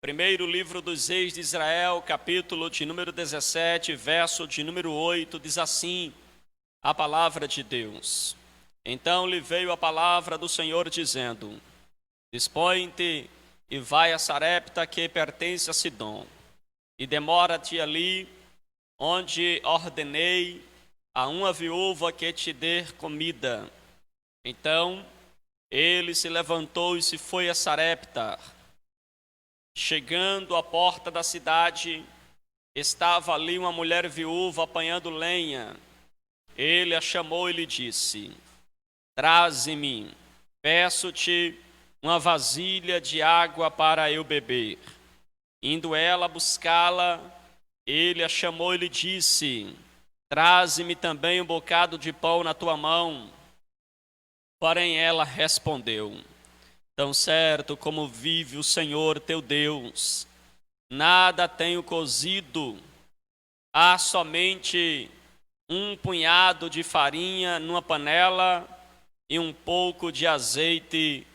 Primeiro livro dos Reis de Israel, capítulo de número 17, verso de número 8, diz assim a palavra de Deus. Então lhe veio a palavra do Senhor dizendo: Dispõe-te e vai a Sarepta, que pertence a Sidom, e demora-te ali, onde ordenei a uma viúva que te dê comida. Então ele se levantou e se foi a Sarepta. Chegando à porta da cidade, estava ali uma mulher viúva apanhando lenha. Ele a chamou e lhe disse: Traze-me, peço-te, uma vasilha de água para eu beber. Indo ela buscá-la, ele a chamou e lhe disse: Traze-me também um bocado de pão na tua mão. Porém ela respondeu: Tão certo como vive o Senhor teu Deus, nada tenho cozido, há somente um punhado de farinha numa panela e um pouco de azeite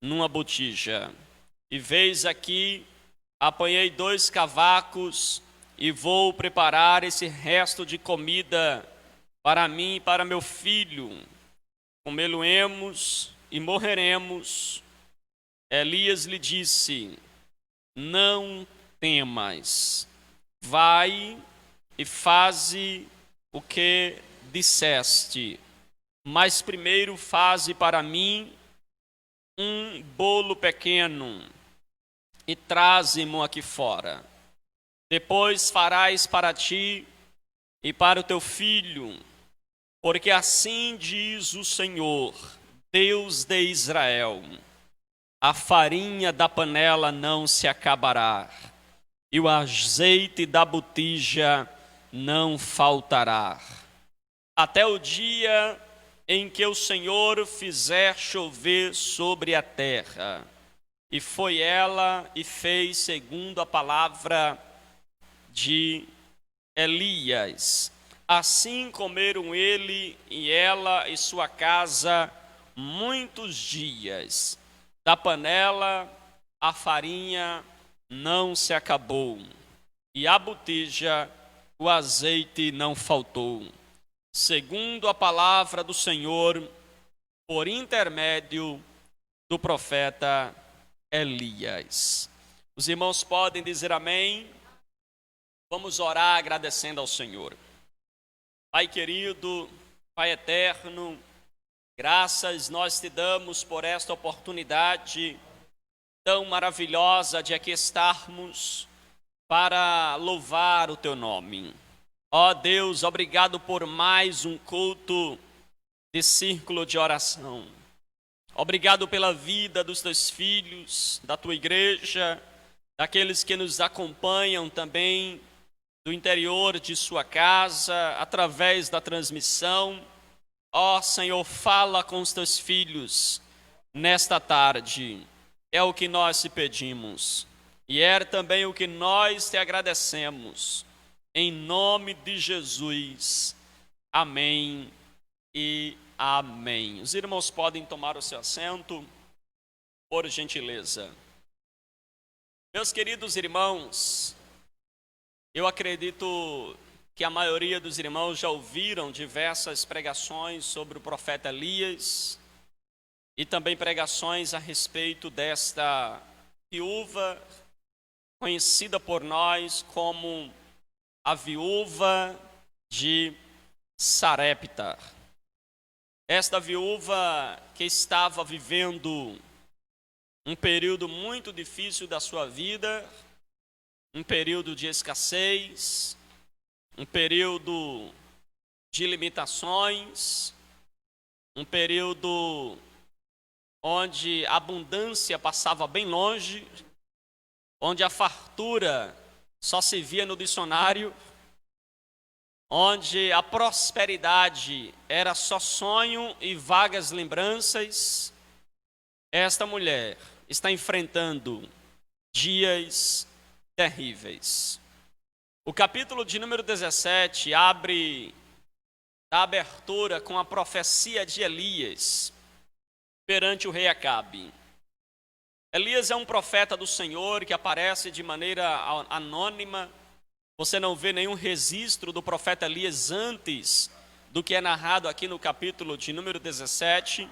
numa botija. E veis aqui, apanhei 2 cavacos e vou preparar esse resto de comida para mim e para meu filho. Comê-lo-emos e morreremos. Elias lhe disse: Não temas, vai e faze o que disseste, mas primeiro faze para mim um bolo pequeno e traze-mo aqui fora. Depois farás para ti e para o teu filho, porque assim diz o Senhor, Deus de Israel: a farinha da panela não se acabará, e o azeite da botija não faltará, até o dia em que o Senhor fizer chover sobre a terra. E foi ela e fez segundo a palavra de Elias. Assim comeram ele e ela e sua casa muitos dias. Da panela a farinha não se acabou, e a botija, o azeite não faltou, segundo a palavra do Senhor, por intermédio do profeta Elias. Os irmãos podem dizer amém? Vamos orar agradecendo ao Senhor. Pai querido, Pai eterno, graças nós te damos por esta oportunidade tão maravilhosa de aqui estarmos para louvar o teu nome. Ó Deus, obrigado por mais um culto de círculo de oração. Obrigado pela vida dos teus filhos, da tua igreja, daqueles que nos acompanham também do interior de sua casa, através da transmissão. Ó Senhor, fala com os teus filhos nesta tarde. É o que nós te pedimos e é também o que nós te agradecemos. Em nome de Jesus. Amém e amém. Os irmãos podem tomar o seu assento, por gentileza. Meus queridos irmãos, eu acredito que a maioria dos irmãos já ouviram diversas pregações sobre o profeta Elias e também pregações a respeito desta viúva, conhecida por nós como a viúva de Sarepta. Esta viúva que estava vivendo um período muito difícil da sua vida, um período de escassez, um período de limitações, um período onde a abundância passava bem longe, onde a fartura só se via no dicionário, onde a prosperidade era só sonho e vagas lembranças. Esta mulher está enfrentando dias terríveis. O capítulo de número 17 abre a abertura com a profecia de Elias perante o rei Acabe. Elias é um profeta do Senhor que aparece de maneira anônima. Você não vê nenhum registro do profeta Elias antes do que é narrado aqui no capítulo de número 17.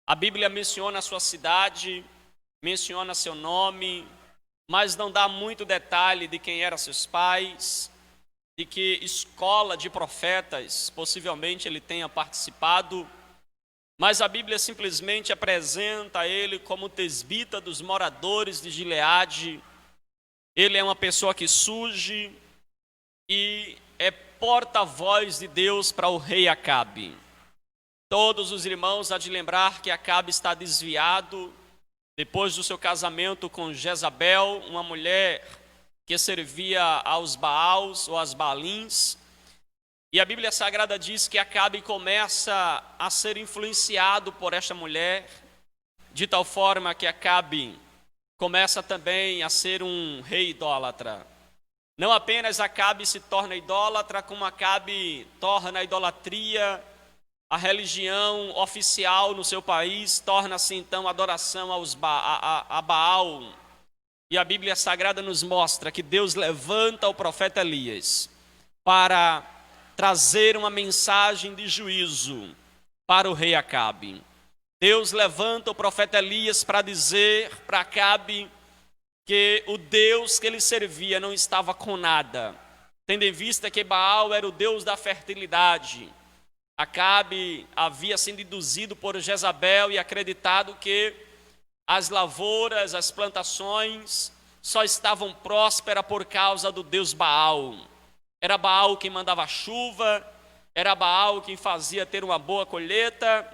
A Bíblia menciona a sua cidade, menciona seu nome, mas não dá muito detalhe de quem eram seus pais, de que escola de profetas possivelmente ele tenha participado. Mas a Bíblia simplesmente apresenta ele como tesbita dos moradores de Gileade. Ele é uma pessoa que surge e é porta-voz de Deus para o rei Acabe. Todos os irmãos há de lembrar que Acabe está desviado depois do seu casamento com Jezabel, uma mulher que servia aos Baals ou às Baalins. E a Bíblia Sagrada diz que Acabe começa a ser influenciado por esta mulher, de tal forma que Acabe começa também a ser um rei idólatra. Não apenas Acabe se torna idólatra, como Acabe torna a idolatria a religião oficial no seu país, torna-se então adoração a Baal. E a Bíblia Sagrada nos mostra que Deus levanta o profeta Elias para trazer uma mensagem de juízo para o rei Acabe. Deus levanta o profeta Elias para dizer para Acabe que o Deus que ele servia não estava com nada, tendo em vista que Baal era o Deus da fertilidade. Acabe havia sido induzido por Jezabel e acreditado que as lavouras, as plantações só estavam prósperas por causa do Deus Baal. Era Baal quem mandava chuva, era Baal quem fazia ter uma boa colheita.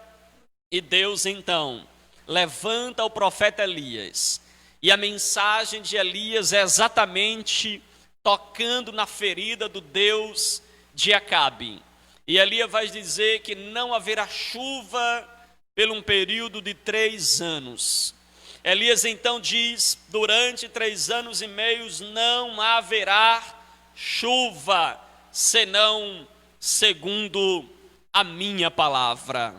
E Deus então levanta o profeta Elias. E a mensagem de Elias é exatamente tocando na ferida do Deus de Acabe. E Elias vai dizer que não haverá chuva por um período de 3 anos. Elias então diz, durante 3 anos e meio não haverá chuva, senão segundo a minha palavra.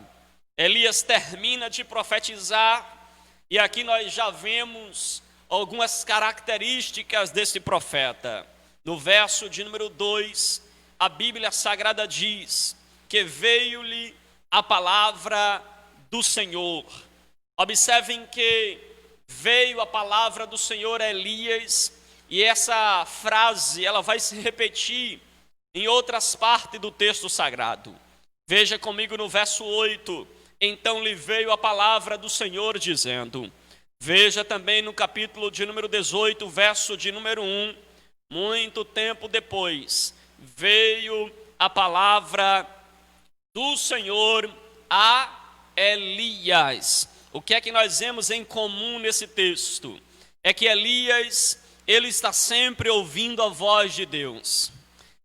Elias termina de profetizar, e aqui nós já vemos algumas características desse profeta. No verso de número 2, a Bíblia Sagrada diz que veio-lhe a palavra do Senhor. Observem que veio a palavra do Senhor a Elias, e essa frase ela vai se repetir em outras partes do texto sagrado. Veja comigo no verso 8. Então lhe veio a palavra do Senhor dizendo. Veja também no capítulo de número 18, verso de número 1. Muito tempo depois, veio a palavra do Senhor a Elias. O que é que nós vemos em comum nesse texto? É que Elias, ele está sempre ouvindo a voz de Deus.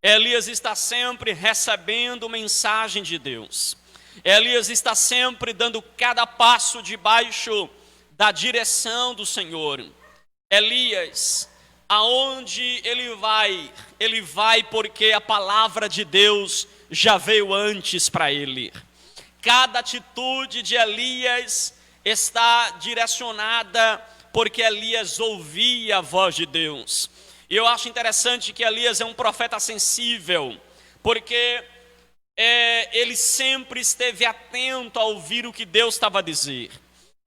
Elias está sempre recebendo mensagem de Deus. Elias está sempre dando cada passo debaixo da direção do Senhor. Elias, aonde ele vai porque a palavra de Deus já veio antes para ele. Cada atitude de Elias está direcionada porque Elias ouvia a voz de Deus. E eu acho interessante que Elias é um profeta sensível, porque ele sempre esteve atento a ouvir o que Deus estava a dizer.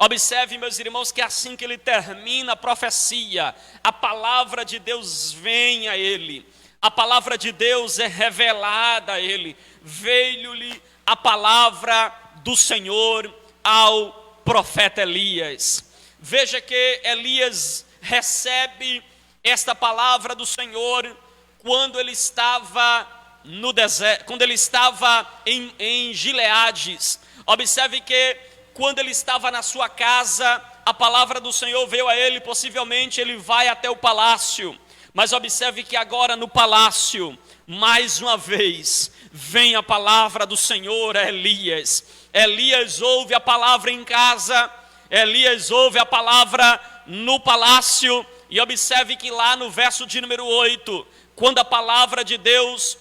Observe, meus irmãos, que assim que ele termina a profecia, a palavra de Deus vem a ele. A palavra de Deus é revelada a ele. Veio-lhe a palavra do Senhor ao profeta Elias. Veja que Elias recebe esta palavra do Senhor quando ele estava no deserto, quando ele estava em Gileades. Observe que quando ele estava na sua casa, a palavra do Senhor veio a ele, possivelmente ele vai até o palácio. Mas observe que agora no palácio, mais uma vez, vem a palavra do Senhor a Elias. Elias ouve a palavra em casa, Elias ouve a palavra no palácio. E observe que lá no verso de número 8, quando a palavra de Deus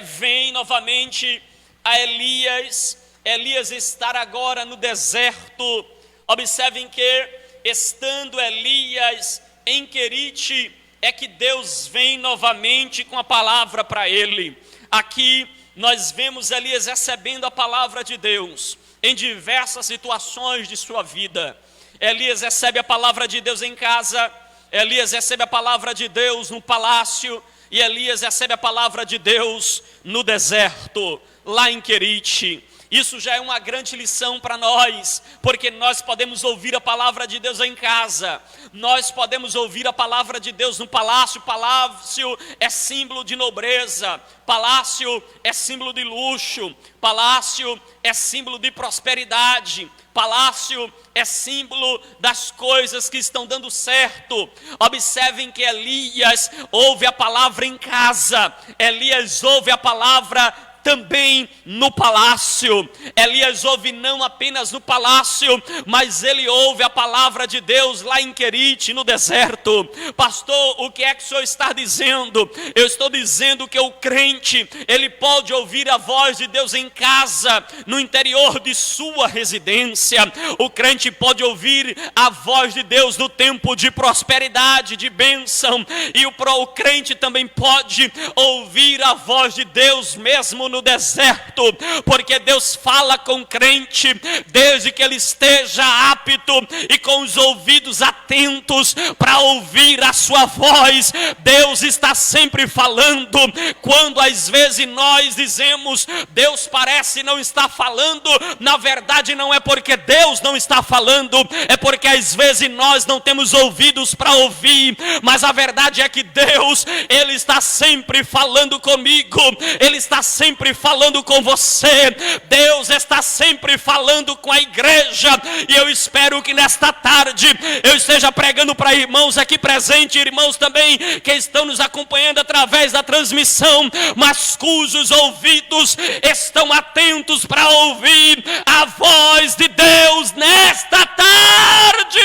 vem novamente a Elias, Elias estar agora no deserto. Observem que estando Elias em Querite, é que Deus vem novamente com a palavra para ele. Aqui nós vemos Elias recebendo a palavra de Deus em diversas situações de sua vida. Elias recebe a palavra de Deus em casa, Elias recebe a palavra de Deus no palácio, e Elias recebe a palavra de Deus no deserto, lá em Querite. Isso já é uma grande lição para nós, porque nós podemos ouvir a palavra de Deus em casa, nós podemos ouvir a palavra de Deus no palácio. Palácio é símbolo de nobreza, palácio é símbolo de luxo, palácio é símbolo de prosperidade, palácio é símbolo das coisas que estão dando certo. Observem que Elias ouve a palavra em casa, Elias ouve a palavra também no palácio. Elias ouve não apenas no palácio, mas ele ouve a palavra de Deus lá em Querite, no deserto. Pastor, o que é que o senhor está dizendo? Eu estou dizendo que o crente, ele pode ouvir a voz de Deus em casa, no interior de sua residência. O crente pode ouvir a voz de Deus no tempo de prosperidade, de bênção. E o crente também pode ouvir a voz de Deus mesmo no deserto, porque Deus fala com o crente desde que ele esteja apto e com os ouvidos atentos para ouvir a sua voz. Deus está sempre falando. Quando às vezes nós dizemos Deus parece não estar falando, na verdade não é porque Deus não está falando, é porque às vezes nós não temos ouvidos para ouvir. Mas a verdade é que Deus, ele está sempre falando comigo, ele está sempre falando com você, Deus está sempre falando com a igreja. E eu espero que nesta tarde eu esteja pregando para irmãos aqui presentes, irmãos também que estão nos acompanhando através da transmissão, mas cujos ouvidos estão atentos para ouvir a voz de Deus nesta tarde.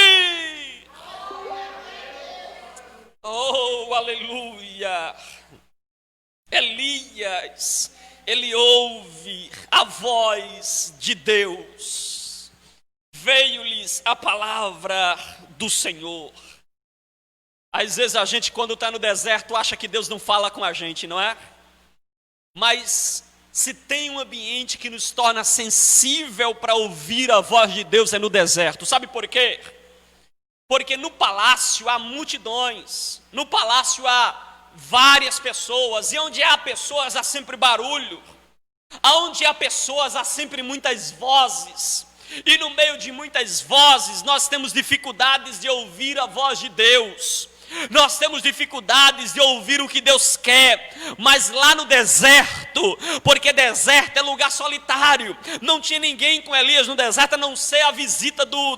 Oh, aleluia! Elias, ele ouve a voz de Deus. Veio-lhes a palavra do Senhor. Às vezes a gente, quando está no deserto, acha que Deus não fala com a gente, não é? Mas se tem um ambiente que nos torna sensível para ouvir a voz de Deus, é no deserto. Sabe por quê? Porque no palácio há multidões, no palácio há várias pessoas, e onde há pessoas há sempre barulho, onde há pessoas há sempre muitas vozes, e no meio de muitas vozes nós temos dificuldades de ouvir a voz de Deus. Nós temos dificuldades de ouvir o que Deus quer, mas lá no deserto, porque deserto é lugar solitário, não tinha ninguém com Elias no deserto, a não ser a visita do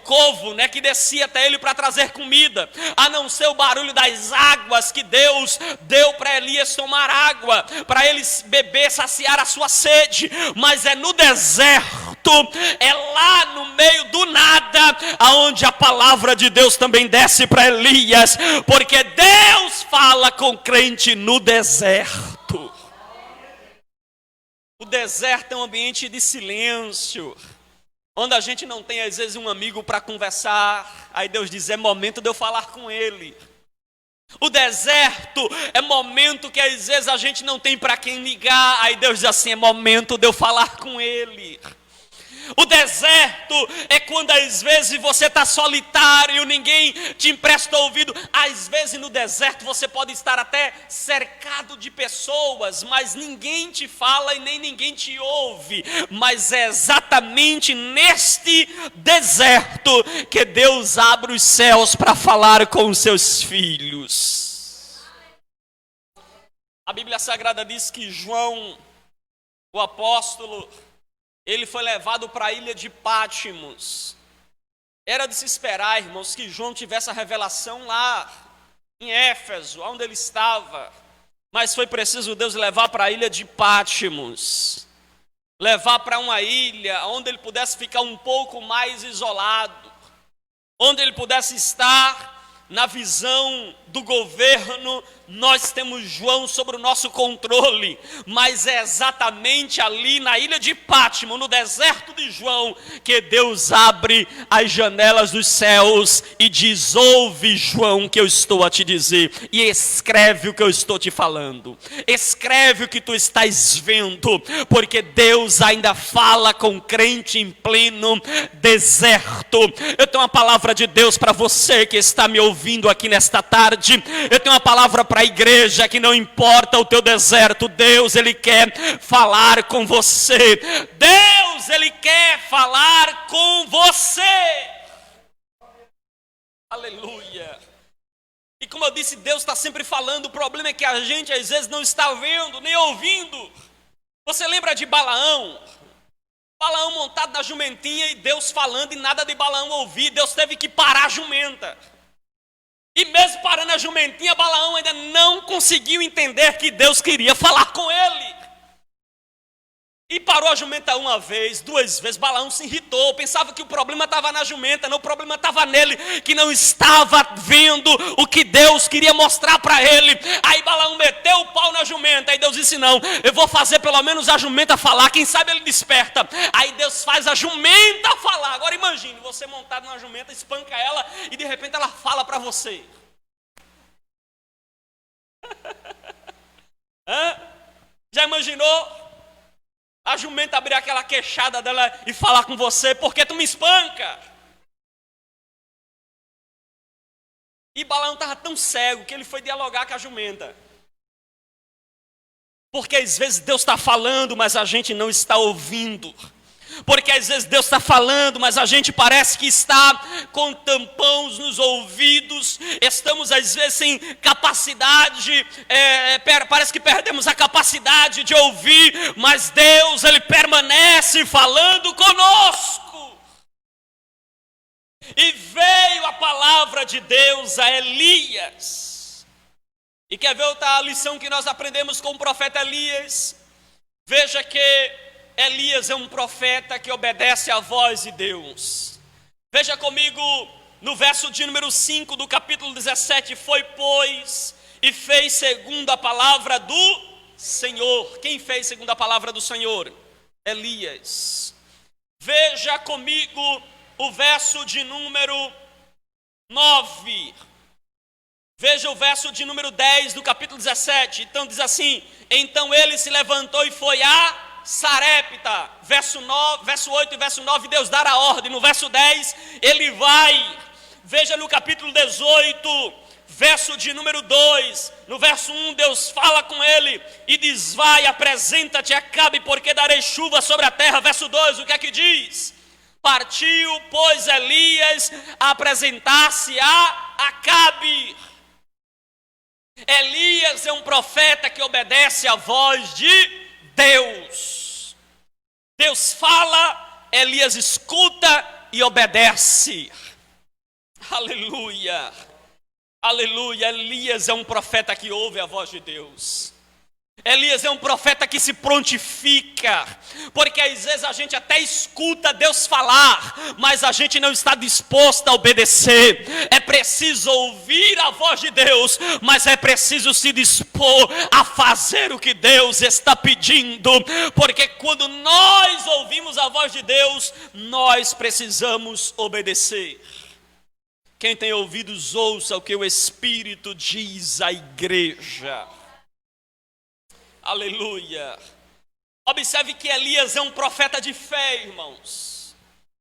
corvo, né, que descia até ele para trazer comida, a não ser o barulho das águas que Deus deu para Elias tomar água, para ele beber, saciar a sua sede. Mas é no deserto, é lá no meio do nada, aonde a palavra de Deus também desce para Elias, porque Deus fala com o crente no deserto. O deserto é um ambiente de silêncio, onde a gente não tem às vezes um amigo para conversar. Aí Deus diz, é momento de eu falar com ele. O deserto é momento que às vezes a gente não tem para quem ligar. Aí Deus diz assim, é momento de eu falar com ele. O deserto é quando às vezes você está solitário, ninguém te empresta ouvido. Às vezes no deserto você pode estar até cercado de pessoas, mas ninguém te fala e nem ninguém te ouve. Mas é exatamente neste deserto que Deus abre os céus para falar com os seus filhos. A Bíblia Sagrada diz que João, o apóstolo, ele foi levado para a ilha de Pátimos. Era de se esperar, irmãos, que João tivesse a revelação lá em Éfeso, onde ele estava. Mas foi preciso Deus levar para a ilha de Pátimos. Levar para uma ilha onde ele pudesse ficar um pouco mais isolado. Onde ele pudesse estar na visão do governo, nós temos João sob o nosso controle, mas é exatamente ali na ilha de Pátimo, no deserto de João, que Deus abre as janelas dos céus e diz: ouve, João, o que eu estou a te dizer, e escreve o que eu estou te falando, escreve o que tu estás vendo, porque Deus ainda fala com crente em pleno deserto. Eu tenho uma palavra de Deus para você que está me ouvindo aqui nesta tarde. Eu tenho uma palavra para a igreja, que não importa o teu deserto, Deus, Ele quer falar com você. Deus, Ele quer falar com você. Aleluia. E como eu disse, Deus está sempre falando. O problema é que a gente às vezes não está vendo, nem ouvindo. Você lembra de Balaão? Balaão montado na jumentinha e Deus falando, e nada de Balaão ouvir. Deus teve que parar a jumenta. E mesmo parando a jumentinha, Balaão ainda não conseguiu entender que Deus queria falar com ele. E parou a jumenta uma vez, duas vezes. Balaão se irritou, pensava que o problema estava na jumenta, não, o problema estava nele, que não estava vendo o que Deus queria mostrar para ele. Aí Balaão meteu o pau na jumenta, aí Deus disse: não, eu vou fazer pelo menos a jumenta falar, quem sabe ele desperta. Aí Deus faz a jumenta falar. Agora imagine, você montado na jumenta, espanca ela e de repente ela fala para você. Já imaginou? A jumenta abrir aquela queixada dela e falar com você: por que tu me espanca? E Balaão estava tão cego que ele foi dialogar com a jumenta. Porque às vezes Deus está falando, mas a gente não está ouvindo. Porque às vezes Deus está falando, mas a gente parece que está com tampões nos ouvidos. Estamos às vezes sem capacidade, parece que perdemos a capacidade de ouvir. Mas Deus, Ele permanece falando conosco. E veio a palavra de Deus a Elias. E quer ver outra lição que nós aprendemos com o profeta Elias? Veja que Elias é um profeta que obedece à voz de Deus. Veja comigo no verso de número 5 do capítulo 17. Foi, pois, e fez segundo a palavra do Senhor. Quem fez segundo a palavra do Senhor? Elias. Veja comigo o verso de número 9. Veja o verso de número 10 do capítulo 17. Então diz assim: então ele se levantou e foi a Sarepta, verso 8 e verso 9, Deus dá a ordem. No verso 10, ele vai. Veja no capítulo 18, verso de número 2, no verso 1, Deus fala com ele e diz: vai, apresenta-te a Acabe, porque darei chuva sobre a terra. Verso 2, o que é que diz? Partiu, pois, Elias a apresentar-se a Acabe. Elias é um profeta que obedece à voz de Deus. Deus fala, Elias escuta e obedece. Aleluia, aleluia. Elias é um profeta que ouve a voz de Deus. Elias é um profeta que se prontifica, porque às vezes a gente até escuta Deus falar, mas a gente não está disposto a obedecer. É preciso ouvir a voz de Deus, mas é preciso se dispor a fazer o que Deus está pedindo, porque quando nós ouvimos a voz de Deus, nós precisamos obedecer. Quem tem ouvidos, ouça o que o Espírito diz à igreja. Aleluia. Observe que Elias é um profeta de fé, irmãos.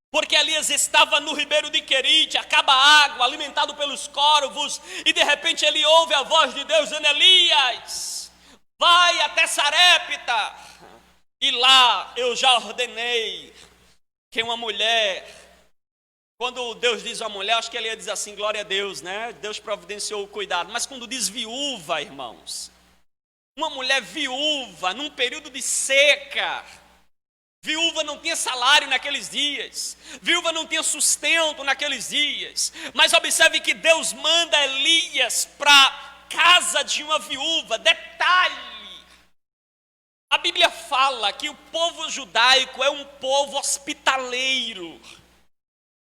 Porque Elias estava no ribeiro de Querite, acaba a água, alimentado pelos corvos, e de repente ele ouve a voz de Deus dizendo: Elias, vai até Sarepta, e lá eu já ordenei que uma mulher, quando Deus diz a mulher, acho que ele ia dizer assim, glória a Deus, né? Deus providenciou o cuidado. Mas quando diz viúva, irmãos, uma mulher viúva, num período de seca, viúva não tinha salário naqueles dias, viúva não tinha sustento naqueles dias. Mas observe que Deus manda Elias para a casa de uma viúva. Detalhe, a Bíblia fala que o povo judaico é um povo hospitaleiro.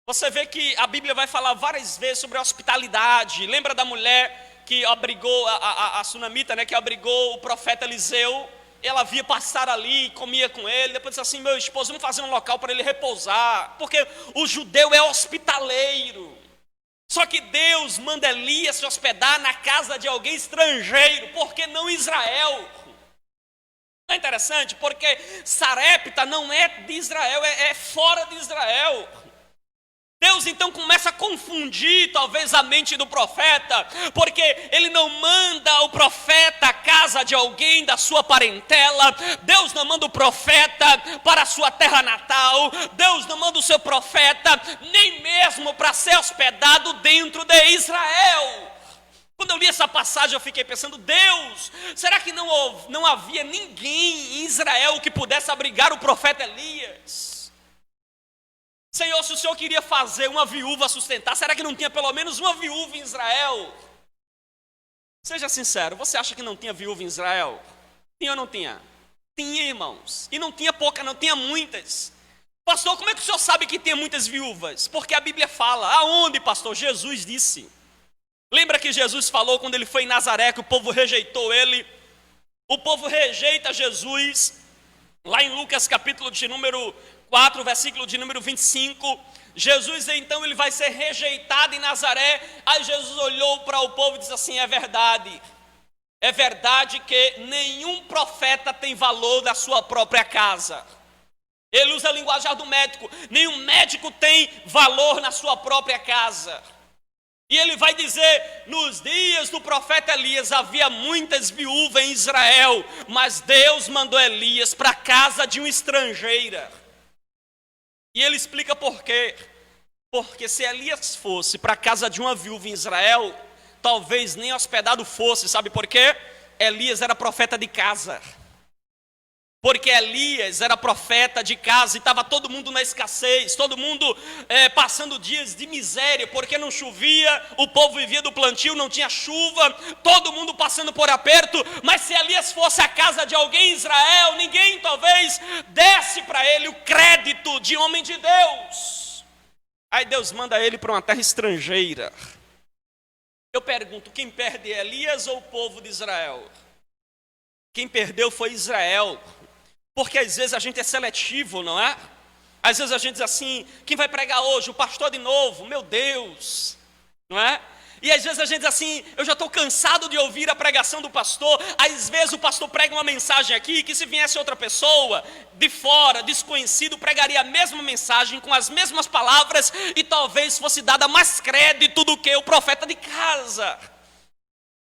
Você vê que a Bíblia vai falar várias vezes sobre a hospitalidade. Lembra da mulher que abrigou, a sunamita, né, que abrigou o profeta Eliseu? Ela via passar ali, comia com ele, depois disse assim: meu esposo, vamos fazer um local para ele repousar, porque o judeu é hospitaleiro. Só que Deus manda Elias se hospedar na casa de alguém estrangeiro, porque não Israel. Não é interessante? Porque Sarepta não é de Israel, é fora de Israel. Deus então começa a confundir talvez a mente do profeta, porque ele não manda o profeta à casa de alguém da sua parentela. Deus não manda o profeta para a sua terra natal. Deus não manda o seu profeta nem mesmo para ser hospedado dentro de Israel. Quando eu li essa passagem eu fiquei pensando: Deus, será que não havia ninguém em Israel que pudesse abrigar o profeta Elias? Senhor, se o Senhor queria fazer uma viúva sustentar, será que não tinha pelo menos uma viúva em Israel? Seja sincero, você acha que não tinha viúva em Israel? Tinha ou não tinha? Tinha, irmãos. E não tinha pouca, não tinha muitas. Pastor, como é que o senhor sabe que tinha muitas viúvas? Porque a Bíblia fala. Aonde, pastor? Jesus disse. Lembra que Jesus falou quando ele foi em Nazaré, que o povo rejeitou ele? O povo rejeita Jesus. Lá em Lucas capítulo de número 4, versículo de número 25, Jesus então ele vai ser rejeitado em Nazaré. Aí Jesus olhou para o povo e disse assim: é verdade que nenhum profeta tem valor da sua própria casa. Ele usa a linguagem do médico: nenhum médico tem valor na sua própria casa. E ele vai dizer: nos dias do profeta Elias havia muitas viúvas em Israel, mas Deus mandou Elias para a casa de uma estrangeira. E ele explica por quê. Porque se Elias fosse para a casa de uma viúva em Israel, talvez nem hospedado fosse. Sabe por quê? Elias era profeta de casa. Porque Elias era profeta de casa e estava todo mundo na escassez, todo mundo passando dias de miséria, porque não chovia, o povo vivia do plantio, não tinha chuva, todo mundo passando por aperto. Mas se Elias fosse à casa de alguém em Israel, ninguém talvez desse para ele o crédito de homem de Deus. Aí Deus manda ele para uma terra estrangeira. Eu pergunto: quem perde é Elias ou o povo de Israel? Quem perdeu foi Israel. Porque às vezes a gente é seletivo, não é? Às vezes a gente diz assim: quem vai pregar hoje? O pastor de novo, meu Deus, não é? E às vezes a gente diz assim: eu já estou cansado de ouvir a pregação do pastor. Às vezes o pastor prega uma mensagem aqui, que se viesse outra pessoa, de fora, desconhecido, pregaria a mesma mensagem, com as mesmas palavras, e talvez fosse dada mais crédito do que o profeta de casa.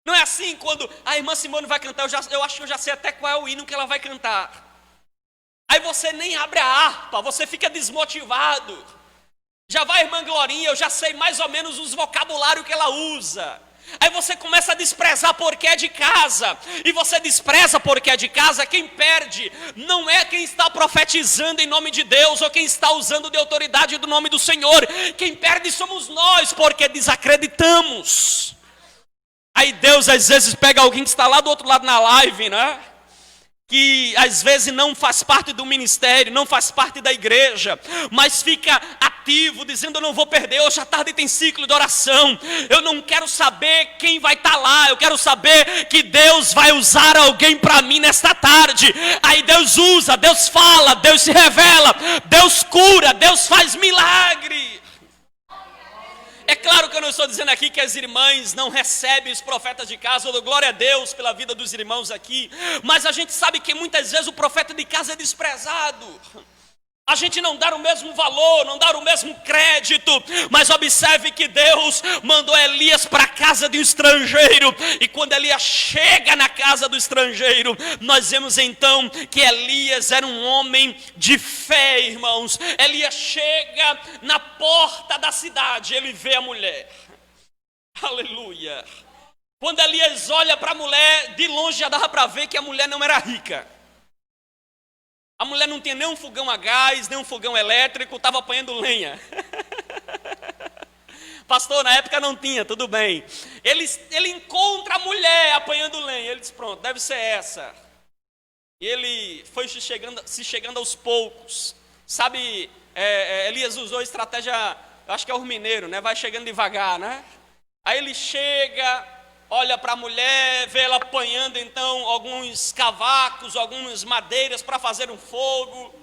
Não é assim quando a irmã Simone vai cantar? Eu acho que eu já sei até qual é o hino que ela vai cantar. Aí você nem abre a harpa, você fica desmotivado. Já vai a irmã Glorinha, eu já sei mais ou menos os vocabulários que ela usa. Aí você começa a desprezar porque é de casa. E você despreza porque é de casa, quem perde não é quem está profetizando em nome de Deus, ou quem está usando de autoridade do nome do Senhor. Quem perde somos nós, porque desacreditamos. Aí Deus às vezes pega alguém que está lá do outro lado na live, né? Que às vezes não faz parte do ministério, não faz parte da igreja, mas fica ativo, dizendo: eu não vou perder, hoje à tarde tem ciclo de oração, eu não quero saber quem vai estar lá, eu quero saber que Deus vai usar alguém para mim nesta tarde. Aí Deus usa, Deus fala, Deus se revela, Deus cura, Deus faz milagre. É claro que eu não estou dizendo aqui que as irmãs não recebem os profetas de casa. Eu dou glória a Deus pela vida dos irmãos aqui. Mas a gente sabe que muitas vezes o profeta de casa é desprezado. A gente não dá o mesmo valor, não dá o mesmo crédito. Mas observe que Deus mandou Elias para a casa de um estrangeiro. E quando Elias chega na casa do estrangeiro, nós vemos então que Elias era um homem de fé, irmãos. Elias chega na porta da cidade, ele vê a mulher. Aleluia. Quando Elias olha para a mulher, de longe já dava para ver que a mulher não era rica. A mulher não tinha nem um fogão a gás, nem um fogão elétrico, estava apanhando lenha. Pastor, na época não tinha, tudo bem. Ele encontra a mulher apanhando lenha. Ele diz: pronto, deve ser essa. E ele foi se chegando aos poucos. Sabe, Elias usou a estratégia eu acho que é o mineiro, né? Vai chegando devagar, né? Aí ele chega, olha para a mulher, vê ela apanhando então alguns cavacos, algumas madeiras para fazer um fogo.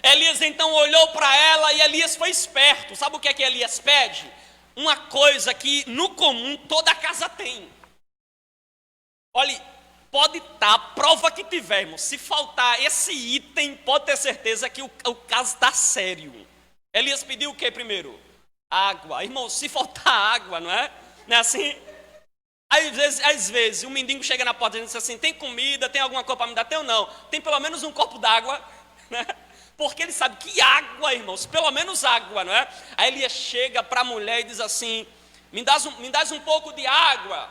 Elias então olhou para ela e Elias foi esperto. Sabe o que é que Elias pede? Uma coisa que no comum toda casa tem. Olhe, pode estar, prova que tivermos, se faltar esse item, pode ter certeza que o caso está sério. Elias pediu o que primeiro? Água. Irmão, se faltar água, não é? Não é assim? Às vezes o mendigo chega na porta e diz assim, tem comida, tem alguma coisa para me dar? Tem ou não? Tem pelo menos um copo d'água, né? Porque ele sabe que água, irmãos, pelo menos água, não é? Aí Elias chega para a mulher e diz assim, me dás um pouco de água.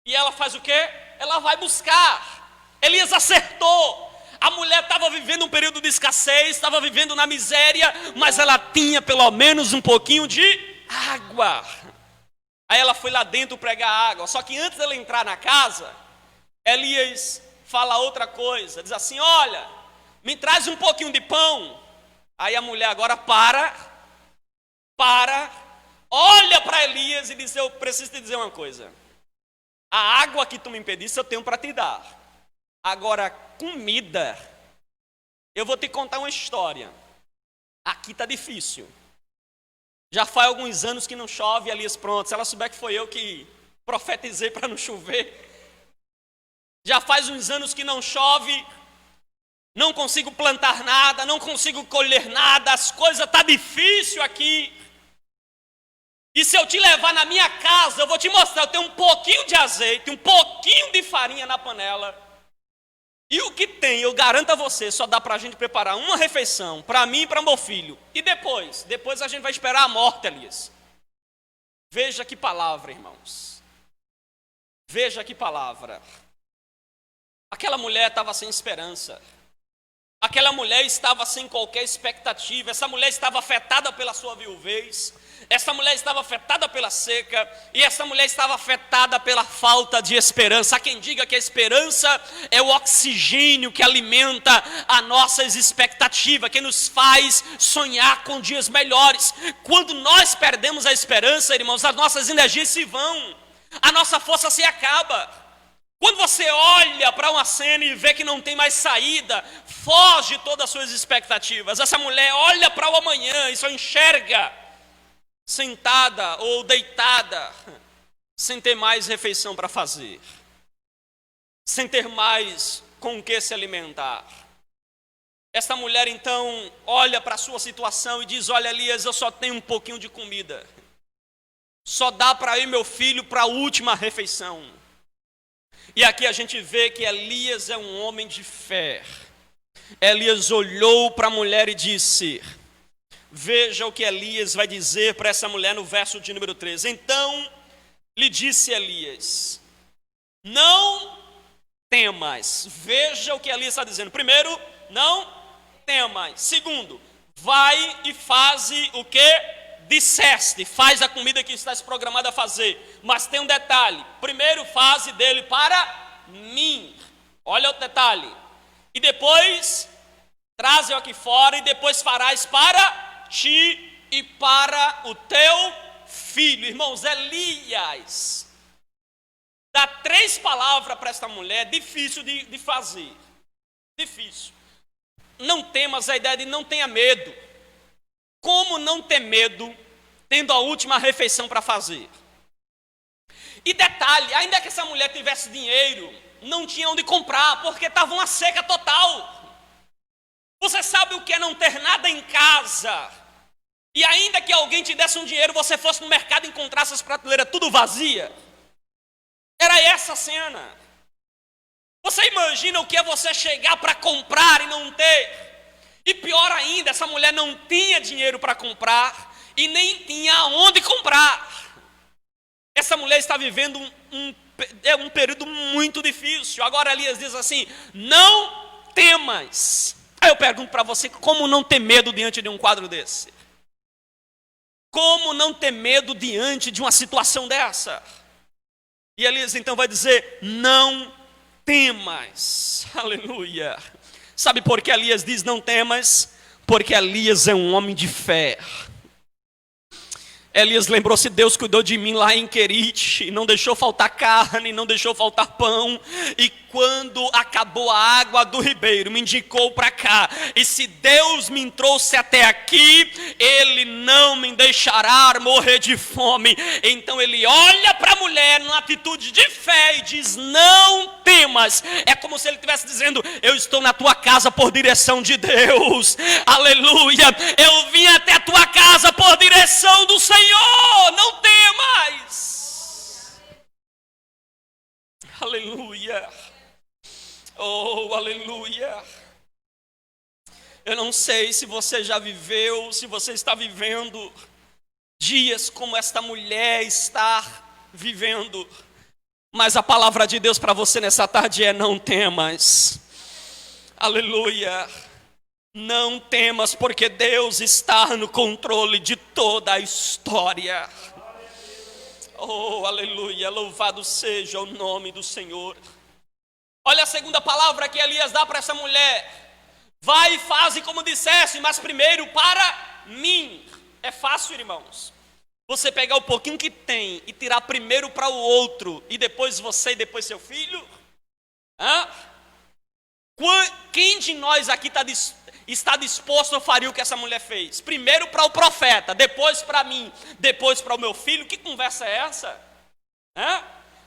E ela faz o quê? Ela vai buscar. Elias acertou. A mulher estava vivendo um período de escassez, estava vivendo na miséria, mas ela tinha pelo menos um pouquinho de água. Aí ela foi lá dentro pregar água. Só que antes dela entrar na casa, Elias fala outra coisa. Diz assim, olha, me traz um pouquinho de pão. Aí a mulher agora para, olha para Elias e diz, eu preciso te dizer uma coisa. A água que tu me pediste eu tenho para te dar. Agora, comida, eu vou te contar uma história. Aqui está difícil. Já faz alguns anos que não chove, Elias, pronto. Se ela souber que foi eu que profetizei para não chover. Já faz uns anos que não chove, não consigo plantar nada, não consigo colher nada, as coisas estão difíceis aqui. E se eu te levar na minha casa, eu vou te mostrar, eu tenho um pouquinho de azeite, um pouquinho de farinha na panela. E o que tem, eu garanto a você, só dá para a gente preparar uma refeição, para mim e para meu filho. E depois a gente vai esperar a morte, Elias. Veja que palavra, irmãos. Veja que palavra. Aquela mulher estava sem esperança. Aquela mulher estava sem qualquer expectativa. Essa mulher estava afetada pela sua viuvez. Essa mulher estava afetada pela seca. E essa mulher estava afetada pela falta de esperança. Há quem diga que a esperança é o oxigênio que alimenta a nossas expectativas, que nos faz sonhar com dias melhores. Quando nós perdemos a esperança, irmãos, as nossas energias se vão. A nossa força se acaba. Quando você olha para uma cena e vê que não tem mais saída, foge todas as suas expectativas. Essa mulher olha para o amanhã e só enxerga sentada ou deitada, sem ter mais refeição para fazer, sem ter mais com o que se alimentar. Essa mulher então olha para a sua situação e diz, olha Elias, eu só tenho um pouquinho de comida. Só dá para ir meu filho para a última refeição. E aqui a gente vê que Elias é um homem de fé. Elias olhou para a mulher e disse, veja o que Elias vai dizer para essa mulher no verso de número 13. Então lhe disse Elias, não temas. Veja o que Elias está dizendo. Primeiro, não temas. Segundo, vai e faze o que disseste, faz a comida que estás programada a fazer. Mas tem um detalhe, primeiro faze dele para mim. Olha o detalhe. E depois, traze-o aqui fora e depois farás para ti e para o teu filho. Irmãos, Elias dá 3 palavras para esta mulher, difícil de fazer. Difícil. Não temas, a ideia de não tenha medo. Como não ter medo, tendo a última refeição para fazer? E detalhe, ainda que essa mulher tivesse dinheiro, não tinha onde comprar, porque estava uma seca total. Você sabe o que é não ter nada em casa? E ainda que alguém te desse um dinheiro, você fosse no mercado e encontrasse as prateleiras tudo vazia? Era essa a cena. Você imagina o que é você chegar para comprar e não ter? E pior ainda, essa mulher não tinha dinheiro para comprar e nem tinha onde comprar. Essa mulher está vivendo um período muito difícil. Agora Elias diz assim, não temas. Aí eu pergunto para você, como não ter medo diante de um quadro desse? Como não ter medo diante de uma situação dessa? E Elias então vai dizer, não temas. Aleluia. Sabe por que Elias diz não temas? Porque Elias é um homem de fé. Elias lembrou-se: Deus cuidou de mim lá em Querite, não deixou faltar carne, não deixou faltar pão. E quando acabou a água do ribeiro, me indicou para cá. E se Deus me trouxe até aqui, Ele não me deixará morrer de fome. Então ele olha para a mulher numa atitude de fé e diz: não temas. É como se ele estivesse dizendo: eu estou na tua casa por direção de Deus. Aleluia. Eu vim até a tua casa por direção do Senhor. Não temas. Aleluia. Oh, aleluia. Eu não sei se você já viveu, se você está vivendo dias como esta mulher está vivendo, mas a palavra de Deus para você nessa tarde é: não temas. Aleluia. Não temas, porque Deus está no controle de toda a história. Oh, aleluia, louvado seja o nome do Senhor. Olha a segunda palavra que Elias dá para essa mulher: vai e faze como disseste, mas primeiro para mim. É fácil, irmãos, você pegar o pouquinho que tem e tirar primeiro para o outro, e depois você e depois seu filho? Quem de nós aqui está disposto a fazer o que essa mulher fez? Primeiro para o profeta, depois para mim, depois para o meu filho? Que conversa é essa?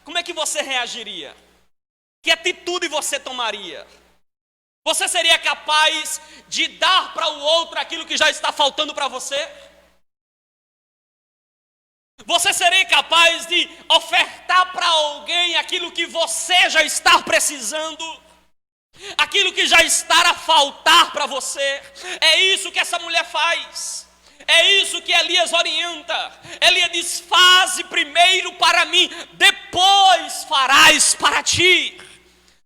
Como é que você reagiria? Que atitude você tomaria? Você seria capaz de dar para o outro aquilo que já está faltando para você? Você seria capaz de ofertar para alguém aquilo que você já está precisando? Aquilo que já está a faltar para você? É isso que essa mulher faz. É isso que Elias orienta. Elias diz: faze primeiro para mim, depois farás para ti.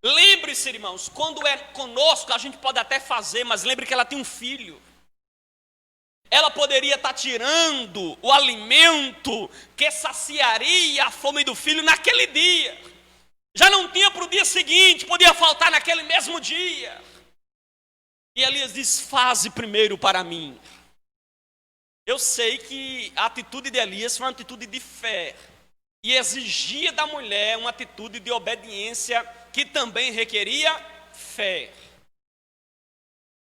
Lembre-se, irmãos, quando é conosco a gente pode até fazer, mas lembre que ela tem um filho. Ela poderia estar tirando o alimento que saciaria a fome do filho naquele dia. Já não tinha para o dia seguinte, podia faltar naquele mesmo dia. E Elias diz: faze primeiro para mim. Eu sei que a atitude de Elias foi uma atitude de fé, e exigia da mulher uma atitude de obediência que também requeria fé.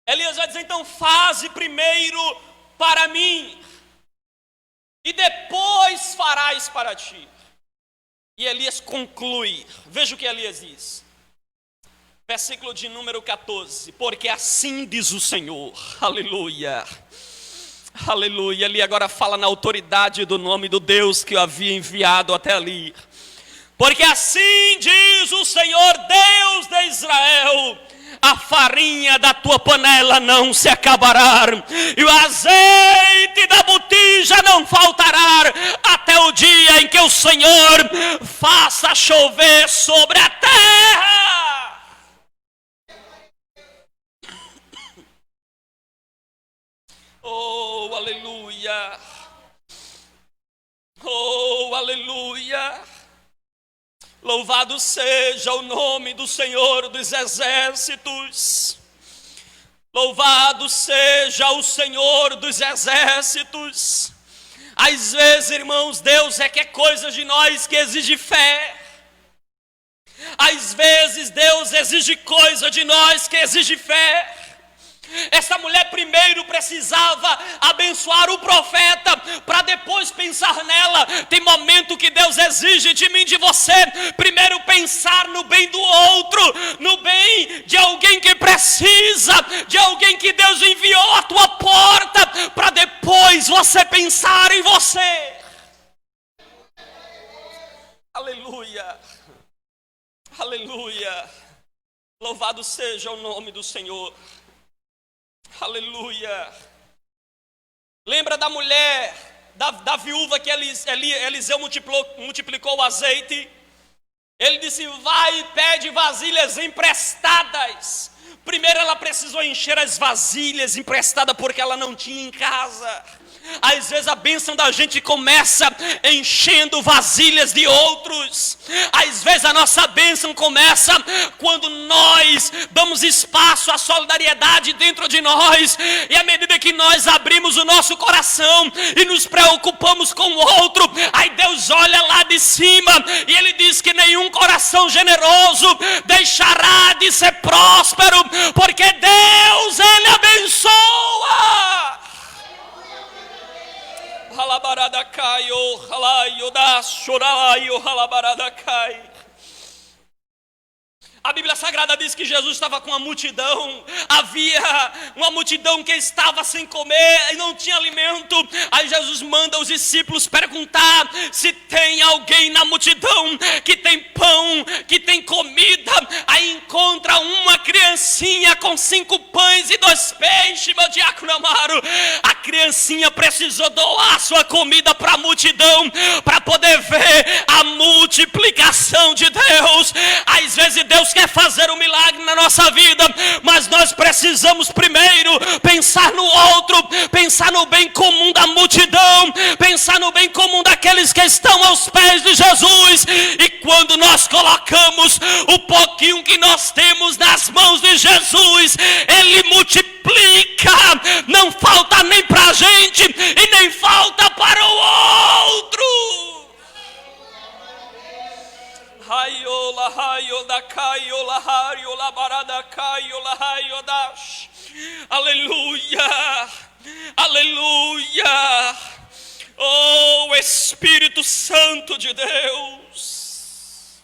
Elias vai dizer: então faze primeiro para mim, e depois farás para ti. E Elias conclui, veja o que Elias diz, versículo de número 14: porque assim diz o Senhor. Aleluia, aleluia. Ele agora fala na autoridade do nome do Deus que o havia enviado até ali. Porque assim diz o Senhor, Deus de Israel: a farinha da tua panela não se acabará, e o azeite da botija não faltará, até o dia em que o Senhor faça chover sobre a terra. Oh, aleluia. Oh, aleluia. Louvado seja o nome do Senhor dos exércitos. Louvado seja o Senhor dos exércitos. Às vezes, irmãos, Deus quer coisas de nós que exige fé. Às vezes Deus exige coisa de nós que exige fé. Essa mulher primeiro precisava abençoar o profeta, para depois pensar nela. Tem momento que Deus exige de mim, de você, primeiro pensar no bem do outro, no bem de alguém que precisa, de alguém que Deus enviou à tua porta, para depois você pensar em você. Aleluia, aleluia. Louvado seja o nome do Senhor. Aleluia. Lembra da mulher, da viúva que Eliseu multiplicou o azeite? Ele disse: vai e pede vasilhas emprestadas. Primeiro ela precisou encher as vasilhas emprestadas porque ela não tinha em casa. Às vezes a bênção da gente começa enchendo vasilhas de outros. Às vezes a nossa bênção começa quando nós damos espaço à solidariedade dentro de nós. E à medida que nós abrimos o nosso coração e nos preocupamos com o outro, aí Deus olha lá de cima e Ele diz que nenhum coração generoso deixará de ser próspero, porque Deus, Ele abençoa. A Bíblia Sagrada diz que Jesus estava com uma multidão. Havia uma multidão que estava sem comer e não tinha alimento. Aí Jesus manda os discípulos perguntar se tem alguém na multidão que tem pão, que tem comida. Aí encontra uma criancinha com 5 pães e 2 peixes, meu diácono amado. A criancinha precisou doar sua comida para a multidão, para poder ver a multiplicação de Deus. Às vezes Deus quer fazer um milagre na nossa vida, mas nós precisamos primeiro pensar no outro, pensar no bem comum da multidão, pensar no bem comum daqueles que estão aos pés de Jesus. E quando nós colocamos o pouquinho que nós temos nas mãos de Jesus, Ele multiplica, não falta nem para a gente e nem falta para o outro. Aleluia, aleluia. Oh, Espírito Santo de Deus,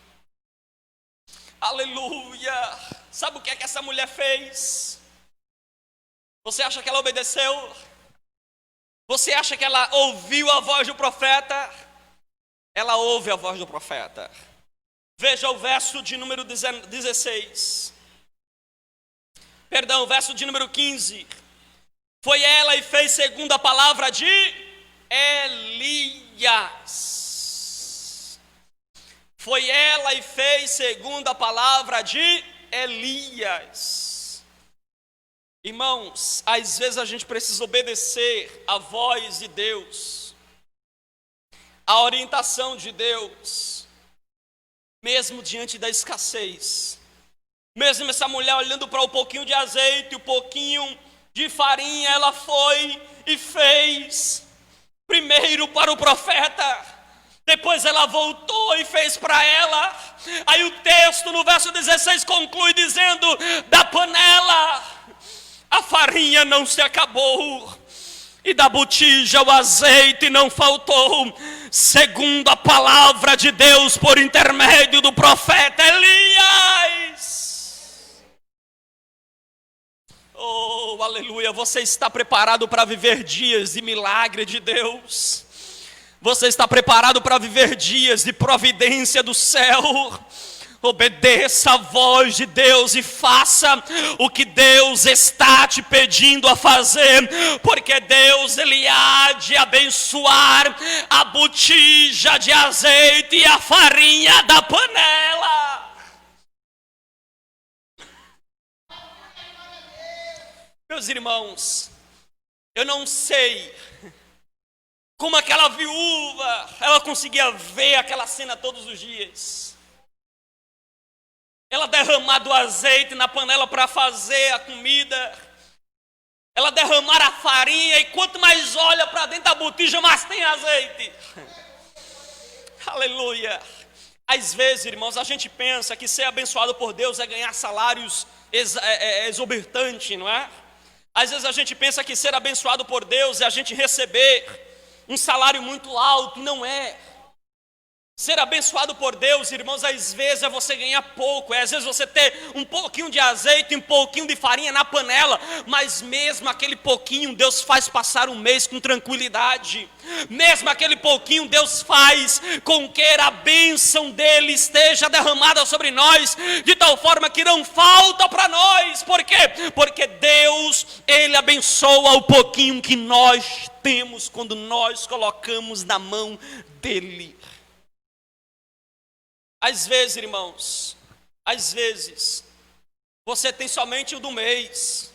aleluia. Sabe o que é que essa mulher fez? Você acha que ela obedeceu? Você acha que ela ouviu a voz do profeta? Ela ouve a voz do profeta. Veja o verso de número 16. Perdão, verso de número 15. Foi ela e fez segundo a palavra de Elias. Foi ela e fez segundo a palavra de Elias. Irmãos, às vezes a gente precisa obedecer a voz de Deus, a orientação de Deus, mesmo diante da escassez. Mesmo essa mulher olhando para o pouquinho de azeite, o pouquinho de farinha, ela foi e fez primeiro para o profeta, depois ela voltou e fez para ela. Aí o texto no verso 16 conclui dizendo: da panela a farinha não se acabou, e da botija o azeite não faltou, segundo a palavra de Deus por intermédio do profeta Elias. Oh, aleluia. Você está preparado para viver dias de milagre de Deus? Você está preparado para viver dias de providência do céu? Obedeça a voz de Deus e faça o que Deus está te pedindo a fazer, porque Deus, Ele há de abençoar a botija de azeite e a farinha da panela. Meus irmãos, eu não sei como aquela viúva, ela conseguia ver aquela cena todos os dias. Ela derramar do azeite na panela para fazer a comida, ela derramar a farinha, e quanto mais olha para dentro da botija, mais tem azeite. Aleluia. Às vezes, irmãos, a gente pensa que ser abençoado por Deus é ganhar salários exorbitantes, não é? Às vezes a gente pensa que ser abençoado por Deus é a gente receber um salário muito alto. Não é. Ser abençoado por Deus, irmãos, às vezes é você ganhar pouco, às vezes você ter um pouquinho de azeite, um pouquinho de farinha na panela, mas mesmo aquele pouquinho Deus faz passar um mês com tranquilidade. Mesmo aquele pouquinho Deus faz com que a bênção dele esteja derramada sobre nós, de tal forma que não falta para nós. Por quê? Porque Deus, Ele abençoa o pouquinho que nós temos quando nós colocamos na mão dele. Às vezes, irmãos, às vezes, você tem somente o do mês.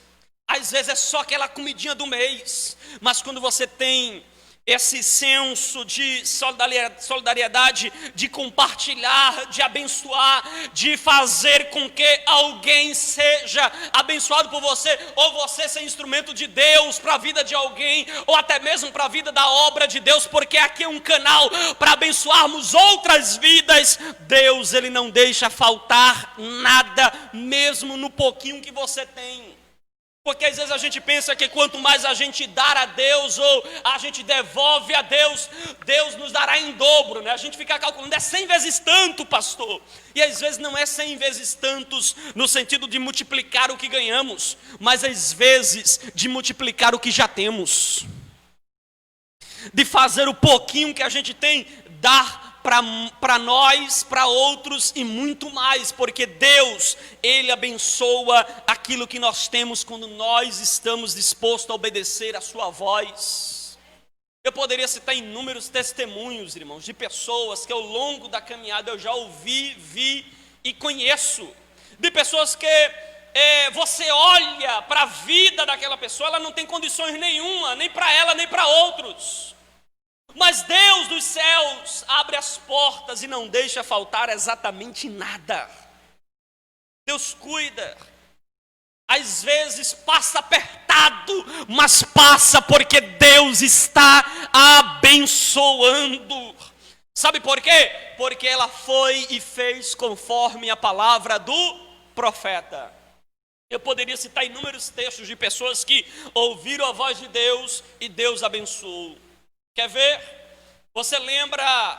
às vezes é só aquela comidinha do mês, mas quando você tem esse senso de solidariedade, de compartilhar, de abençoar, de fazer com que alguém seja abençoado por você, ou você ser instrumento de Deus para a vida de alguém, ou até mesmo para a vida da obra de Deus, porque aqui é um canal para abençoarmos outras vidas. Deus, Ele não deixa faltar nada, mesmo no pouquinho que você tem. Porque às vezes a gente pensa que quanto mais a gente dar a Deus, ou a gente devolve a Deus, Deus nos dará em dobro, né? A gente fica calculando, é 100 vezes tanto, pastor. E às vezes não é 100 vezes tantos no sentido de multiplicar o que ganhamos, mas às vezes de multiplicar o que já temos. De fazer o pouquinho que a gente tem, dar para nós, para outros e muito mais, porque Deus, Ele abençoa aquilo que nós temos quando nós estamos dispostos a obedecer a sua voz. Eu poderia citar inúmeros testemunhos, irmãos, de pessoas que ao longo da caminhada eu já ouvi, vi e conheço, de pessoas que você olha para a vida daquela pessoa, ela não tem condições nenhuma, nem para ela, nem para outros. Mas Deus dos céus abre as portas e não deixa faltar exatamente nada. Deus cuida. Às vezes passa apertado, mas passa porque Deus está abençoando. Sabe por quê? Porque ela foi e fez conforme a palavra do profeta. Eu poderia citar inúmeros textos de pessoas que ouviram a voz de Deus e Deus abençoou. Quer ver? Você lembra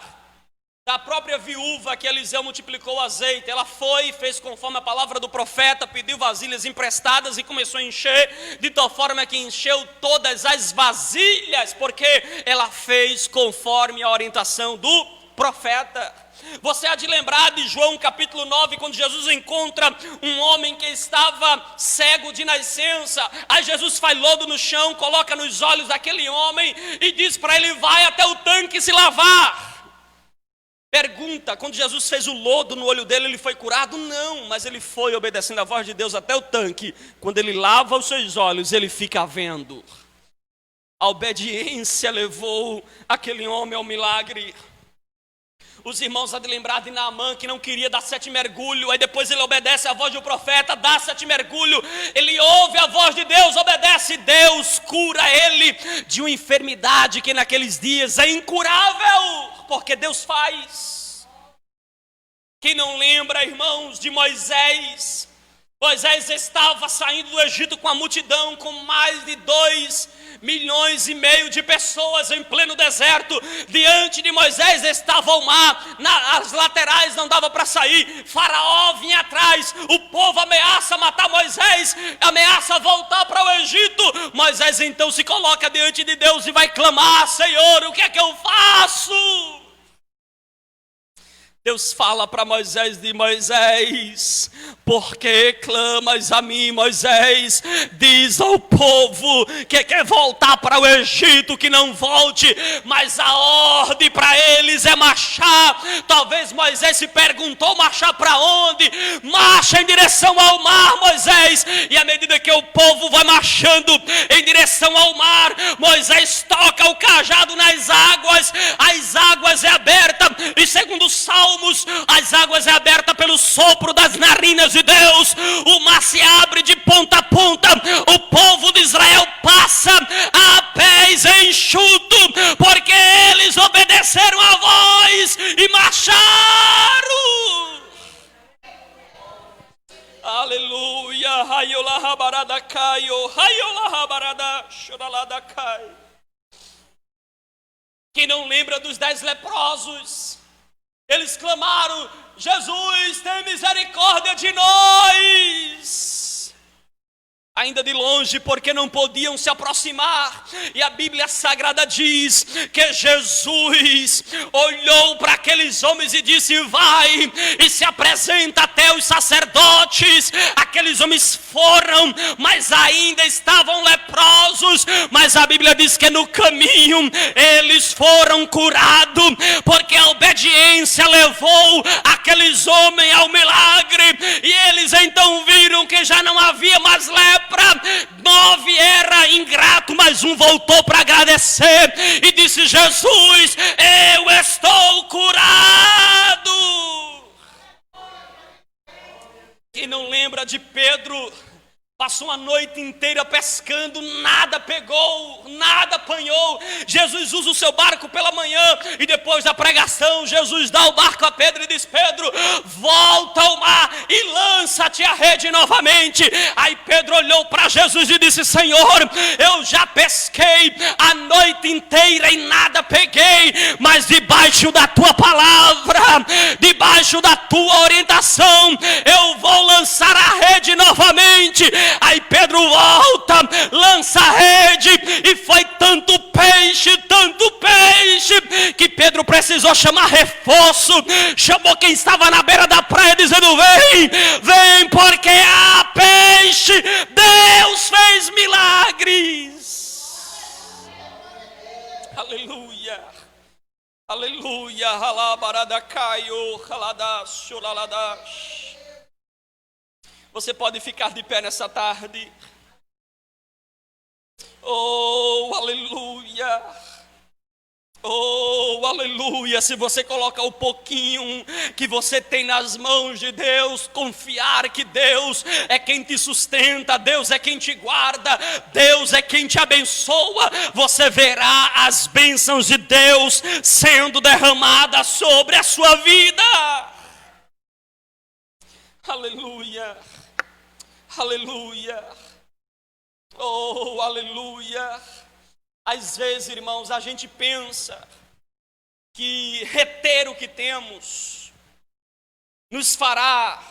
da própria viúva que Eliseu multiplicou o azeite? Ela foi e fez conforme a palavra do profeta, pediu vasilhas emprestadas e começou a encher, de tal forma que encheu todas as vasilhas, porque ela fez conforme a orientação do profeta. Você há de lembrar de João capítulo 9, quando Jesus encontra um homem que estava cego de nascença. Aí Jesus faz lodo no chão, coloca nos olhos daquele homem e diz para ele: vai até o tanque se lavar. Pergunta, quando Jesus fez o lodo no olho dele, ele foi curado? Não, mas ele foi obedecendo a voz de Deus até o tanque. Quando ele lava os seus olhos, ele fica vendo. A obediência levou aquele homem ao milagre. Os irmãos há de lembrar de Naamã, que não queria dar 7 mergulhos, aí depois ele obedece à voz do profeta, dá 7 mergulhos, ele ouve a voz de Deus, obedece, Deus cura ele de uma enfermidade que naqueles dias é incurável, porque Deus faz. Quem não lembra, irmãos, de Moisés? Moisés estava saindo do Egito com a multidão, com mais de 2,5 milhões de pessoas em pleno deserto. Diante de Moisés estava o mar, as laterais não dava para sair, Faraó vinha atrás, o povo ameaça matar Moisés, ameaça voltar para o Egito. Moisés então se coloca diante de Deus e vai clamar: Senhor, o que é que eu faço? Deus fala para Moisés, de Moisés, por que clamas a mim, Moisés? Diz ao povo que quer voltar para o Egito, que não volte, mas a ordem para eles é marchar. Talvez Moisés se perguntou: marchar para onde? Marcha em direção ao mar, Moisés. E à medida que o povo vai marchando em direção ao mar, Moisés toca o cajado nas águas, as águas é aberta, e segundo o Salmo, as águas é aberta pelo sopro das narinas de Deus, o mar se abre de ponta a ponta, o povo de Israel passa a pés enxuto, porque eles obedeceram a voz e marcharam. Aleluia. Quem não lembra dos 10 leprosos? Eles clamaram: Jesus, tem misericórdia de nós. Ainda de longe, porque não podiam se aproximar. E a Bíblia Sagrada diz que Jesus olhou para aqueles homens e disse: vai e se apresenta até os sacerdotes. Aqueles homens foram, mas ainda estavam leprosos. Mas a Bíblia diz que no caminho eles foram curados, porque a obediência levou aqueles homens ao milagre. E Eles então viram que já não havia mais lepra. 9 era ingrato, mas um voltou para agradecer e disse: Jesus, eu estou curado. Quem não lembra de Pedro? Passou a noite inteira pescando, nada pegou, nada apanhou. Jesus usa o seu barco pela manhã e depois da pregação, Jesus dá o barco a Pedro e diz: Pedro, volta ao mar e lança-te a rede novamente. Aí Pedro olhou para Jesus e disse: Senhor, eu já pesquei a noite inteira e nada peguei, mas debaixo da tua palavra, debaixo da tua orientação, eu vou lançar a rede novamente. Aí Pedro volta, lança a rede e foi tanto peixe, que Pedro precisou chamar reforço. Chamou quem estava na beira da praia dizendo: vem porque há peixe. Deus fez milagres. Aleluia, aleluia. Alabaradacaio, aladash, olaladas. Você pode ficar de pé nessa tarde. Oh, aleluia. Oh, aleluia. Se você colocar o pouquinho que você tem nas mãos de Deus, confiar que Deus é quem te sustenta, Deus é quem te guarda, Deus é quem te abençoa, você verá as bênçãos de Deus sendo derramadas sobre a sua vida. Aleluia. Aleluia, oh, aleluia. Às vezes, irmãos, a gente pensa que reter o que temos nos fará,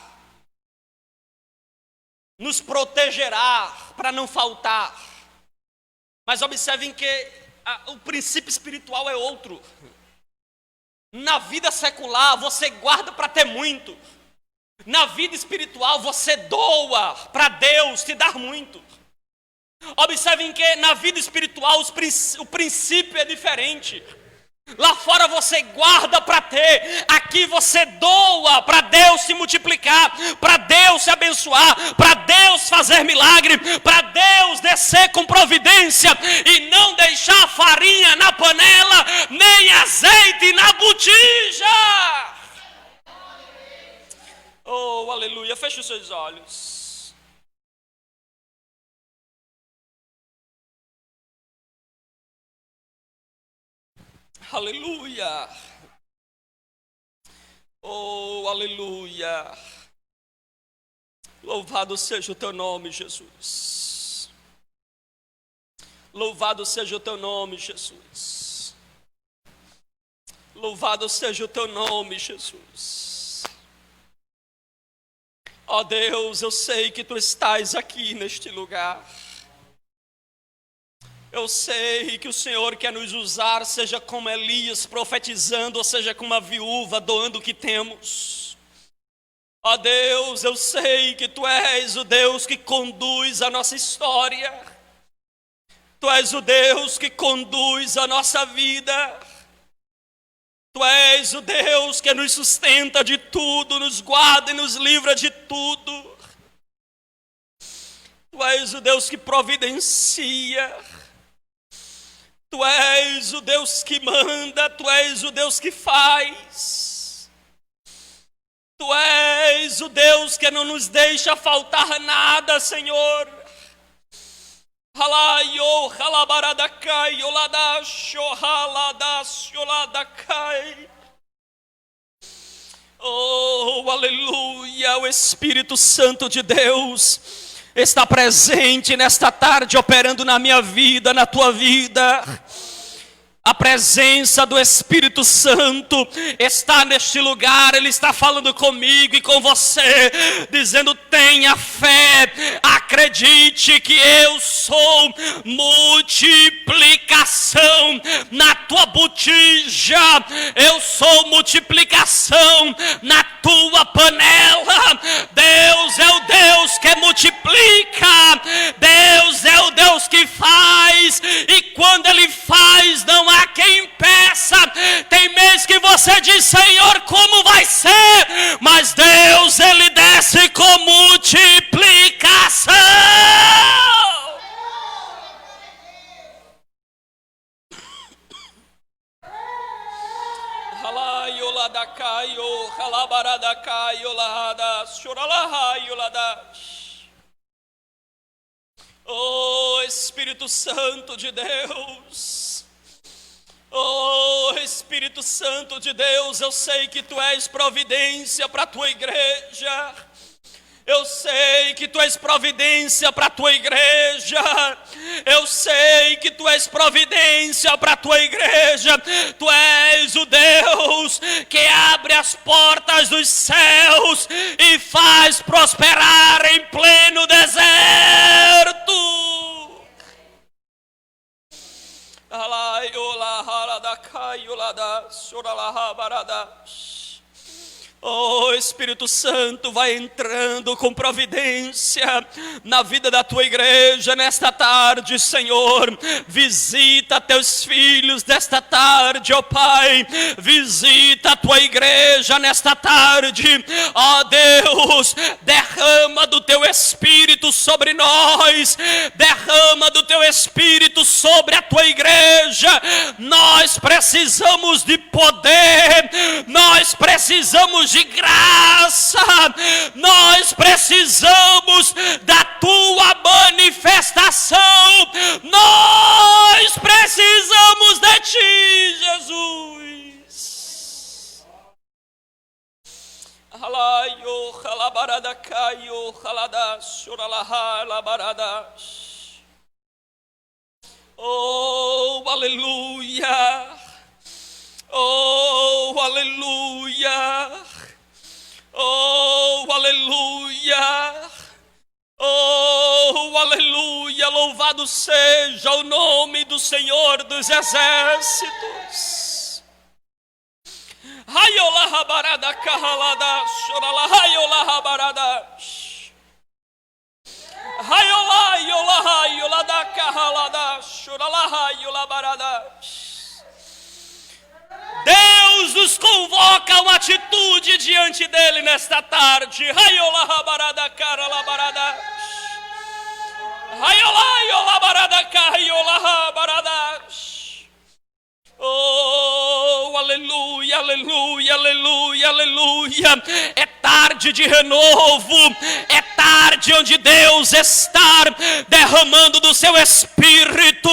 nos protegerá para não faltar. Mas observem que o princípio espiritual é outro. Na vida secular, você guarda para ter muito. Na vida espiritual você doa para Deus te dar muito. Observem que na vida espiritual o princípio é diferente. Lá fora você guarda para ter, aqui você doa para Deus se multiplicar, para Deus se abençoar, para Deus fazer milagre, para Deus descer com providência e não deixar farinha na panela, nem azeite na botija. Oh, aleluia. Feche os seus olhos. Aleluia. Oh, aleluia. Louvado seja o teu nome, Jesus. Louvado seja o teu nome, Jesus. Louvado seja o teu nome, Jesus. Ó Deus, eu sei que tu estás aqui neste lugar. Eu sei que o Senhor quer nos usar, seja como Elias profetizando, ou seja como a viúva doando o que temos. Ó Deus, eu sei que tu és o Deus que conduz a nossa história. Tu és o Deus que conduz a nossa vida. Tu és o Deus que nos sustenta de tudo, nos guarda e nos livra de tudo. Tu és o Deus que providencia. Tu és o Deus que manda, tu és o Deus que faz. Tu és o Deus que não nos deixa faltar nada, Senhor. Halaio, halabaradakai, oladasho, haladasho, oladakai. Oh, aleluia, o Espírito Santo de Deus está presente nesta tarde, operando na minha vida, na tua vida. A presença do Espírito Santo está neste lugar, Ele está falando comigo e com você, dizendo: tenha fé, acredite que eu sou multiplicação na tua botija, eu sou multiplicação na tua panela. Deus é o Deus que multiplica, Deus é o Deus que faz, e quando Ele faz, não há quem impeça. Tem mês que você diz: Senhor, como vai ser? Mas Deus, Ele desce como Oh, Espírito Santo de Deus. Oh, Espírito Santo de Deus, eu sei que Tu és providência para a Tua igreja. Eu sei que Tu és providência para a Tua igreja. Eu sei que Tu és providência para a Tua igreja. Tu és o Deus que abre as portas dos céus e faz prosperar em pleno deserto. Oh, Espírito Santo, vai entrando com providência na vida da Tua igreja nesta tarde, Senhor. Visita Teus filhos desta tarde, ó Pai. Visita a Tua igreja nesta tarde, ó Deus. Derrama do Teu Espírito sobre nós. Derrama do Teu Espírito sobre a Tua igreja. Nós precisamos de poder. Nós precisamos de graça, nós precisamos da Tua manifestação, nós precisamos de Ti, Jesus. Oh, aleluia. Oh, aleluia. Oh, aleluia. Oh, aleluia. Louvado seja o nome do Senhor dos Exércitos. Hayola rabarada kahalada shorala hayola rabarada. Hayola yola hayola da kahalada shorala hayola barada. Deus nos convoca a uma atitude diante dele nesta tarde. Hayola barada cara la barada. Hayola yola barada kayola barada. Oh, aleluia, aleluia, aleluia, aleluia. É tarde de renovo. É tarde onde Deus está derramando do seu Espírito.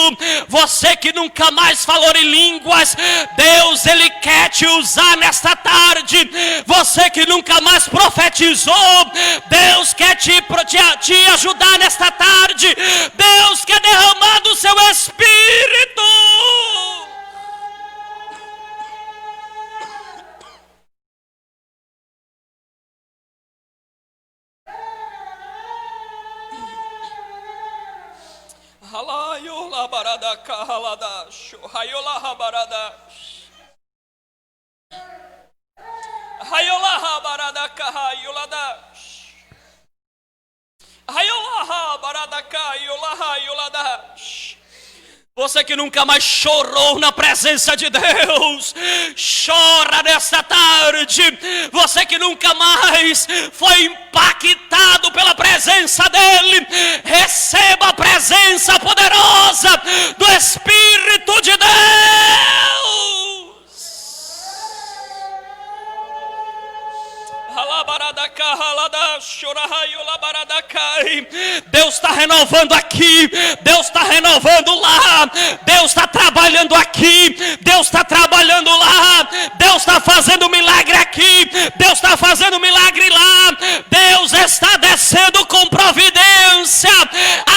Você que nunca mais falou em línguas, Deus, Ele quer te usar nesta tarde. Você que nunca mais profetizou, Deus quer te ajudar nesta tarde. Deus quer derramar do seu Espírito. Halayola barada kahalada hayola barada. Hayola barada kahayolada. Hayola barada kayolada. Você que nunca mais chorou na presença de Deus, chora nesta tarde. Você que nunca mais foi impactado pela presença dEle, receba a presença poderosa do Espírito de Deus. Deus está renovando aqui, Deus está renovando lá, Deus está trabalhando aqui, Deus está trabalhando lá, Deus está fazendo milagre aqui, Deus está fazendo milagre lá, Deus está descendo com providência.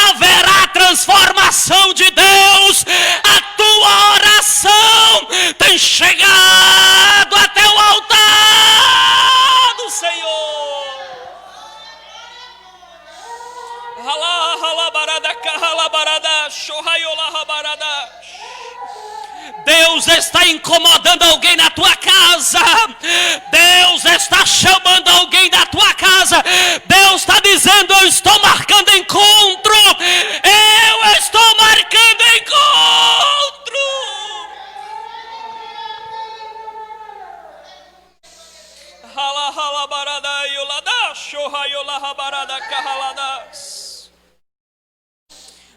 Haverá transformação de Deus. A tua oração tem chegado até o altar do Senhor. Deus está incomodando alguém na tua casa. Deus está chamando alguém da tua casa. Deus está dizendo: eu estou marcando encontro. Eu estou marcando encontro.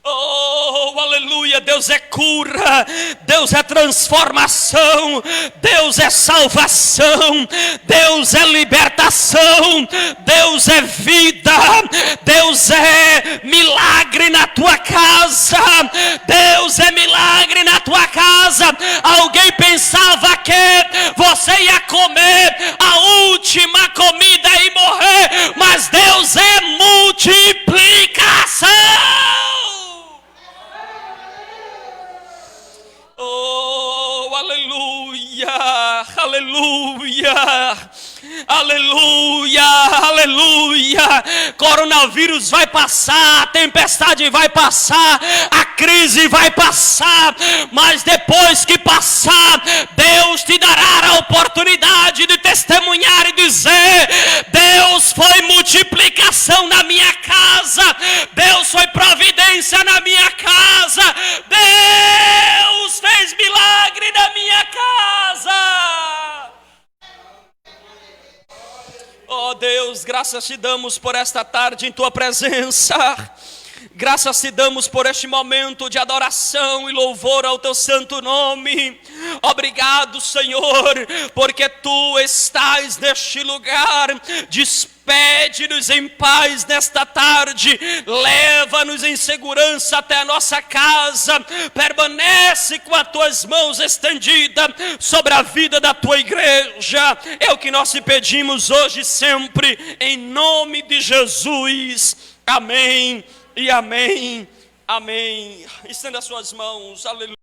Oh, aleluia. aleluia. Deus é cura, Deus é transformação, Deus é salvação, Deus é libertação, Deus é vida, Deus é milagre na tua casa, Deus é milagre na tua casa. Alguém pensava que você ia comer a última comida e morrer, mas Deus é multiplicação. Oh, aleluia, aleluia, aleluia, aleluia. Coronavírus vai passar, a tempestade vai passar, a crise vai passar, mas depois que passar, Deus te dará a oportunidade de testemunhar e dizer: Deus foi multiplicação na minha casa, Deus foi providência na minha casa, Deus fez milagre na minha casa. Oh Deus, graças te damos por esta tarde em tua presença. Graças te damos por este momento de adoração e louvor ao teu santo nome. Obrigado, Senhor, porque tu estás neste lugar. Despede-nos em paz nesta tarde, leva-nos em segurança até a nossa casa, permanece com as tuas mãos estendidas sobre a vida da tua igreja. É o que nós te pedimos hoje e sempre, em nome de Jesus. Amém e amém, amém. Estenda as suas mãos, aleluia.